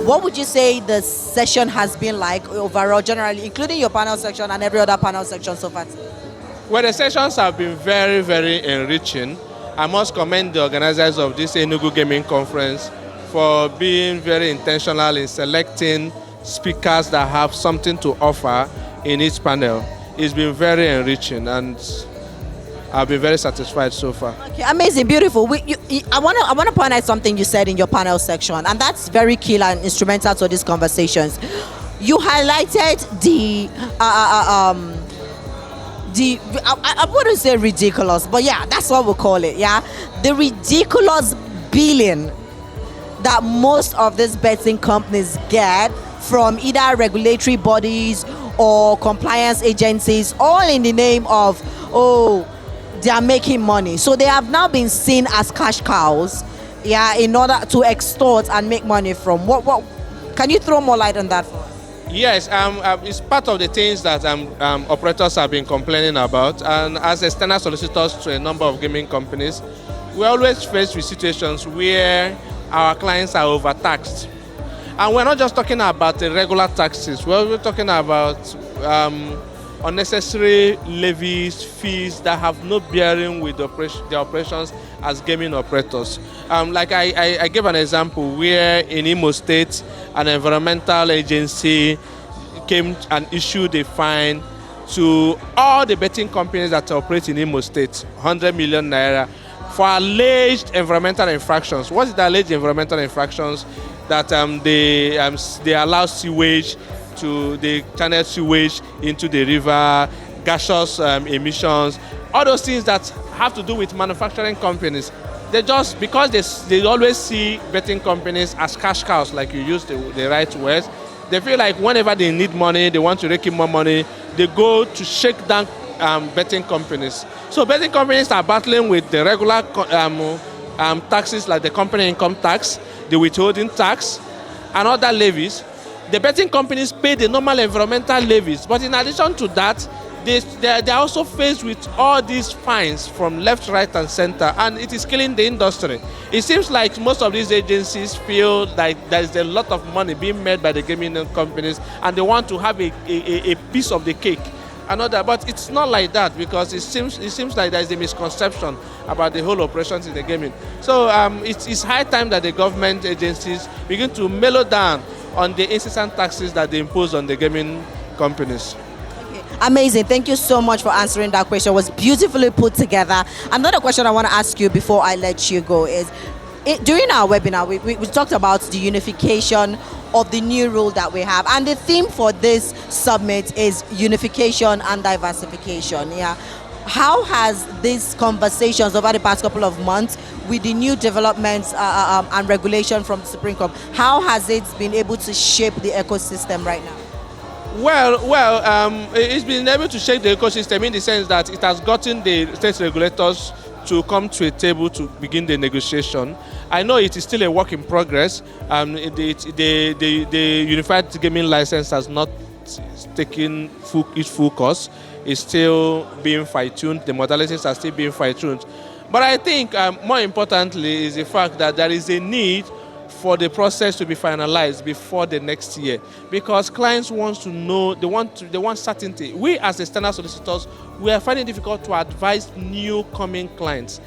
What would you say the session has been like overall, generally, including your panel section and every other panel section so far? Well, the sessions have been very, very enriching. I must commend the organizers of this Enugu Gaming Conference for being very intentional in selecting speakers that have something to offer in each panel. It's been very enriching, and I've been very satisfied so far. Okay, amazing, beautiful. I want to point out something you said in your panel section, and that's very key and instrumental to these conversations. You highlighted I wouldn't say ridiculous, but yeah, that's what we'll call it. Yeah, the ridiculous billing that most of these betting companies get from either regulatory bodies or compliance agencies, all in the name of, they are making money. So they have now been seen as cash cows, yeah, in order to extort and make money from. What can you throw more light on that for us? Yes, it's part of the things that operators have been complaining about, and as external solicitors to a number of gaming companies, we always face with situations where our clients are overtaxed. And we're not just talking about the regular taxes, we're talking about unnecessary levies, fees that have no bearing with the operations as gaming operators. Like I gave an example where in Imo State, an environmental agency came and issued a fine to all the betting companies that operate in Imo State, 100 million naira, for alleged environmental infractions. What is the alleged environmental infractions? That they allow sewage they channel sewage into the river, gaseous emissions, all those things that have to do with manufacturing companies. They just, because they always see betting companies as cash cows, like you use the right words, they feel like whenever they need money, they want to rake in more money, they go to shake down betting companies. So betting companies are battling with the regular taxes like the company income tax, the withholding tax, and other levies. The betting companies pay the normal environmental levies, but in addition to that, they are also faced with all these fines from left, right, and center, and it is killing the industry. It seems like most of these agencies feel like there is a lot of money being made by the gaming companies, and they want to have a piece of the cake. But it's not like that, because it seems like there is a misconception about the whole operations in the gaming. So it's high time that the government agencies begin to mellow down on the incessant taxes that they impose on the gaming companies. Okay. Amazing. Thank you so much for answering that question. It was beautifully put together. Another question I want to ask you before I let you go is, during our webinar, we talked about the unification of the new rule that we have. And the theme for this summit is unification and diversification. Yeah. How has these conversations over the past couple of months with the new developments and regulation from the Supreme Court, how has it been able to shape the ecosystem right now? Well, it's been able to shape the ecosystem in the sense that it has gotten the state regulators to come to a table to begin the negotiation. I know it is still a work in progress. The Unified Gaming License has not taken its full course. It's still being fine-tuned. The modalities are still being fine-tuned. But I think more importantly is the fact that there is a need for the process to be finalized before the next year, because clients want to know, they want certainty. We as external solicitors, we are finding it difficult to advise new coming clients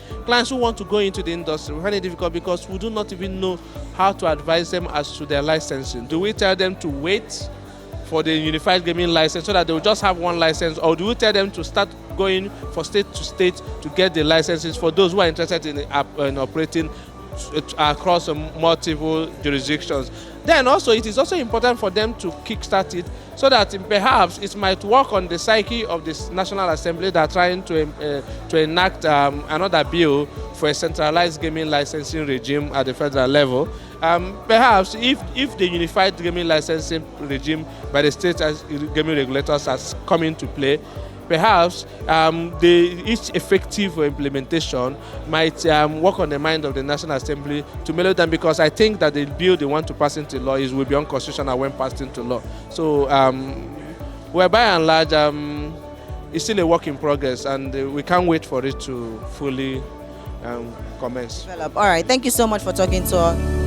who want to go into the industry. We find it difficult because we do not even know how to advise them as to their licensing. Do we tell them to wait for the Unified Gaming License so that they will just have one license, or do we tell them to start going from state to state to get the licenses for those who are interested in operating across multiple jurisdictions? Then also, it is also important for them to kickstart it so that perhaps it might work on the psyche of this National Assembly that are trying to enact another bill for a centralized gaming licensing regime at the federal level. Perhaps if the unified gaming licensing regime by the state gaming regulators has come into play, perhaps each effective implementation might work on the mind of the National Assembly to mellow them, because I think that the bill they want to pass into law will be unconstitutional when passed into law. So well, by and large, it's still a work in progress, and we can't wait for it to fully commence. All right, thank you so much for talking to us.